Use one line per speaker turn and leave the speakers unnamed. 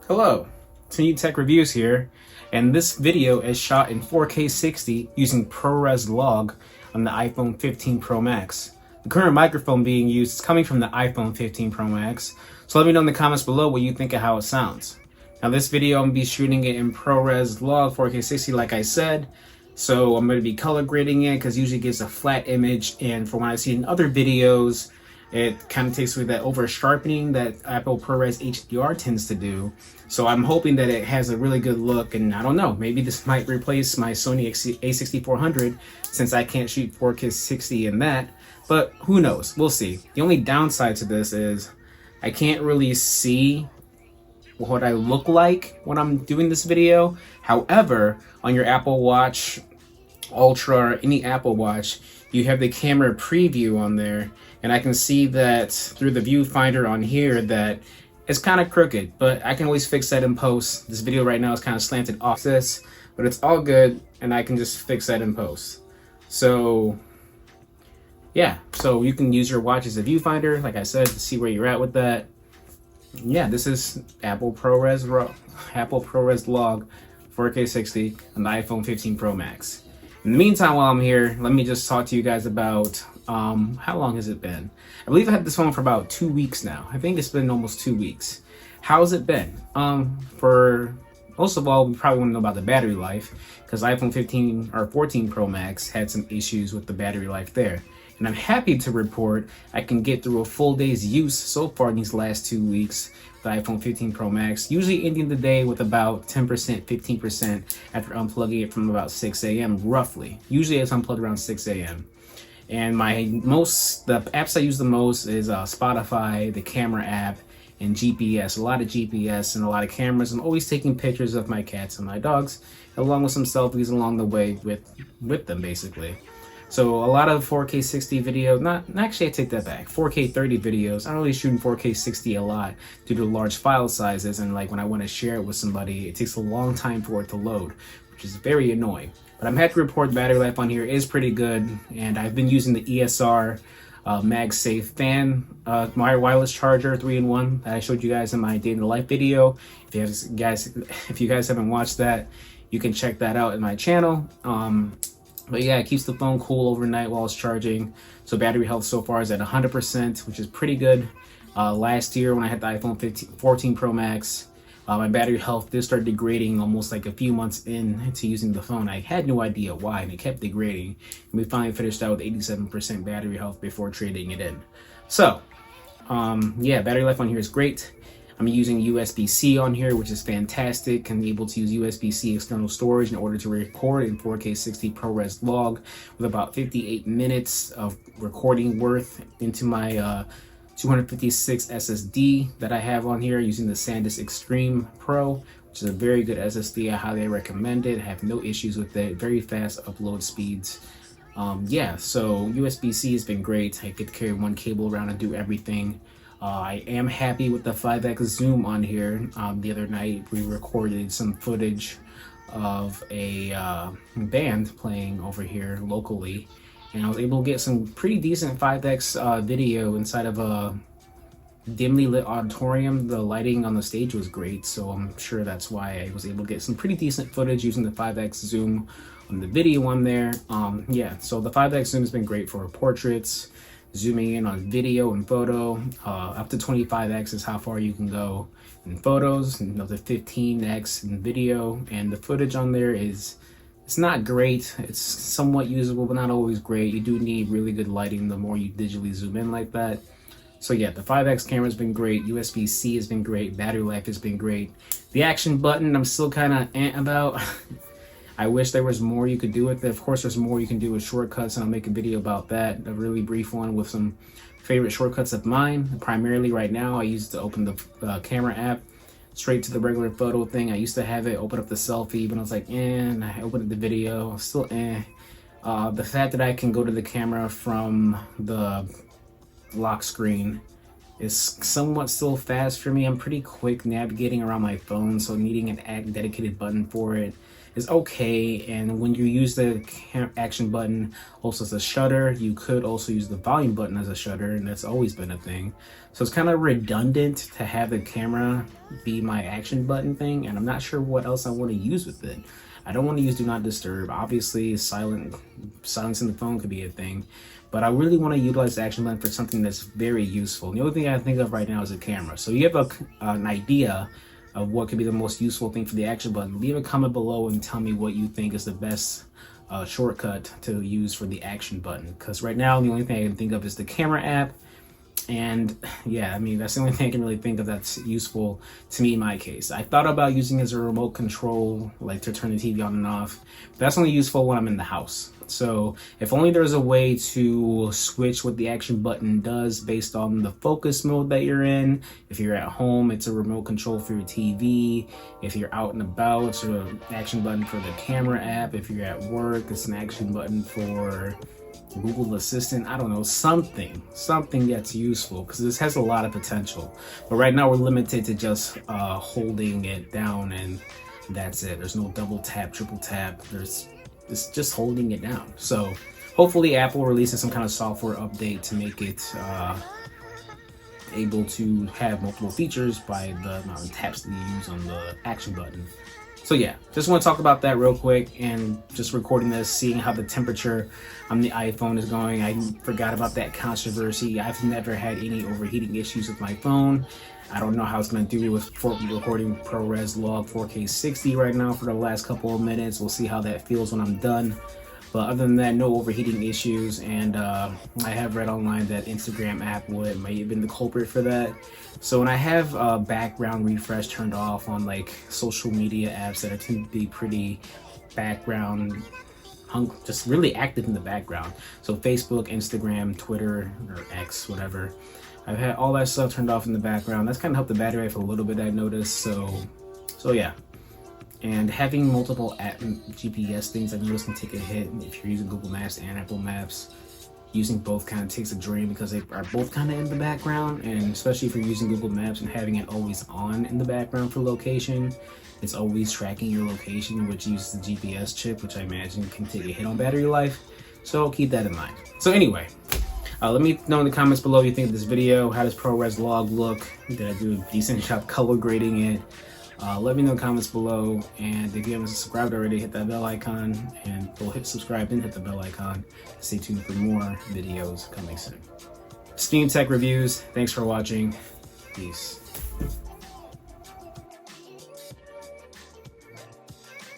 Hello, Continue Tech Reviews here, and this video is shot in 4K 60 using ProRes Log on the iPhone 15 Pro Max. The current microphone being used is coming from the iPhone 15 Pro Max, so let me know in the comments below what you think of how it sounds. Now this video I'm going to be shooting it in ProRes Log 4K 60 like I said, so I'm going to be color grading it because it usually gives a flat image, and from what I've seen in other videos, it kind of takes away that over sharpening that Apple ProRes HDR tends to do. So I'm hoping that it has a really good look, and I don't know, maybe this might replace my Sony a6400 since I can't shoot 4K 60 in that, but who knows, we'll see. The only downside to this is I can't really see what I look like when I'm doing this video. However, on your Apple Watch Ultra or any Apple Watch, you have the camera preview on there, and I can see that through the viewfinder on here that it's kind of crooked, but I can always fix that in post. This video right now is kind of slanted off this, but it's all good, and I can just fix that in post. So yeah, so you can use your watch as a viewfinder, like I said, to see where you're at with that. Yeah, this is Apple ProRes Log 4K 60 on the iPhone 15 Pro Max. In the meantime, while I'm here, let me just talk to you guys about how long has it been? I believe I had this phone for about 2 weeks now. I think it's been almost 2 weeks. How's it been? For most of all, we probably want to know about the battery life, because iPhone 15 or 14 Pro Max had some issues with the battery life there. And I'm happy to report I can get through a full day's use so far in these last 2 weeks with the iPhone 15 Pro Max, usually ending the day with about 10%, 15% after unplugging it from about 6 a.m. roughly. Usually it's unplugged around 6 a.m. And the apps I use the most is Spotify, the camera app, and GPS. A lot of GPS and a lot of cameras. I'm always taking pictures of my cats and my dogs, along with some selfies along the way with them basically. So a lot of 4K 60 videos, actually I take that back, 4K 30 videos. I don't really shoot in 4K 60 a lot due to large file sizes, and like when I want to share it with somebody, it takes a long time for it to load, which is very annoying. But I'm happy to report the battery life on here is pretty good, and I've been using the ESR MagSafe fan wireless charger 3-in-1 that I showed you guys in my day in the life video. If you guys haven't watched that, you can check that out in my channel. But yeah, it keeps the phone cool overnight while it's charging. So battery health so far is at 100%, which is pretty good. Last year when I had the iPhone 14 Pro Max, my battery health did start degrading almost like a few months into using the phone. I had no idea why, and it kept degrading. And we finally finished out with 87% battery health before trading it in. So, yeah, battery life on here is great. I'm using USB-C on here, which is fantastic. I'm able to use USB-C external storage in order to record in 4K 60 ProRes Log with about 58 minutes of recording worth into my 256 SSD that I have on here using the SanDisk Extreme Pro, which is a very good SSD. I highly recommend it. I have no issues with it. Very fast upload speeds. Yeah, so USB-C has been great. I get to carry one cable around and do everything. I am happy with the 5x zoom on here. The other night we recorded some footage of a band playing over here locally, and I was able to get some pretty decent 5x video inside of a dimly lit auditorium. The lighting on the stage was great, so I'm sure that's why I was able to get some pretty decent footage using the 5x zoom on the video on there. Yeah, so the 5x zoom has been great for portraits, zooming in on video and photo. Up to 25x is how far you can go in photos, and another 15x in video. And the footage on there it's not great. It's somewhat usable, but not always great. You do need really good lighting the more you digitally zoom in like that. So yeah, the 5x camera has been great. USB-C has been great. Battery life has been great. The action button, I'm still kind of about. I wish there was more you could do with it. Of course, there's more you can do with shortcuts, and I'll make a video about that, a really brief one with some favorite shortcuts of mine. Primarily right now, I use it to open the camera app straight to the regular photo thing. I used to have it open up the selfie, but I was like, and I opened up the video, still The fact that I can go to the camera from the lock screen is somewhat still fast for me. I'm pretty quick navigating around my phone, so needing an dedicated button for it is okay. And when you use the action button also as a shutter, you could also use the volume button as a shutter, and that's always been a thing. So it's kind of redundant to have the camera be my action button thing, and I'm not sure what else I want to use with it. I don't want to use do not disturb. Obviously, silencing the phone could be a thing, but I really want to utilize the action button for something that's very useful. The only thing I think of right now is a camera. So you have an idea of what could be the most useful thing for the action button. Leave a comment below and tell me what you think is the best shortcut to use for the action button. Because right now, the only thing I can think of is the camera app. And yeah, I mean, that's the only thing I can really think of that's useful to me in my case. I thought about using it as a remote control, like to turn the TV on and off. But that's only useful when I'm in the house. So if only there's a way to switch what the action button does based on the focus mode that you're in. If you're at home, it's a remote control for your TV. If you're out and about, it's an action button for the camera app. If you're at work, it's an action button for Google Assistant. I don't know, something that's useful, because this has a lot of potential. But right now we're limited to just holding it down, and that's it. There's no double tap, triple tap. It's just holding it down. So hopefully Apple releases some kind of software update to make it able to have multiple features by the amount of taps that you use on the action button. So yeah, just want to talk about that real quick, and just recording this, seeing how the temperature on the iPhone is going. I forgot about that controversy. I've never had any overheating issues with my phone. I don't know how it's going to do with recording ProRes Log 4K 60 right now for the last couple of minutes. We'll see how that feels when I'm done. But other than that, no overheating issues. And I have read online that Instagram app may have been the culprit for that. So when I have background refresh turned off on like social media apps that tend to be pretty background, just really active in the background. So Facebook, Instagram, Twitter, or X, whatever. I've had all that stuff turned off in the background. That's kind of helped the battery life a little bit, I noticed. So yeah. And having multiple GPS things, I noticed, can take a hit if you're using Google Maps and Apple Maps. Using both kind of takes a drain because they are both kind of in the background, and especially if you're using Google Maps and having it always on in the background for location, it's always tracking your location, which uses the GPS chip, which I imagine can take a hit on battery life. So keep that in mind. So anyway, let me know in the comments below what you think of this video. How does ProRes Log look? Did I do a decent job color grading it? Let me know in the comments below, and if you haven't subscribed already, hit that bell icon, and we'll hit subscribe and hit the bell icon. Stay tuned for more videos coming soon. Steam Tech Reviews, thanks for watching. Peace.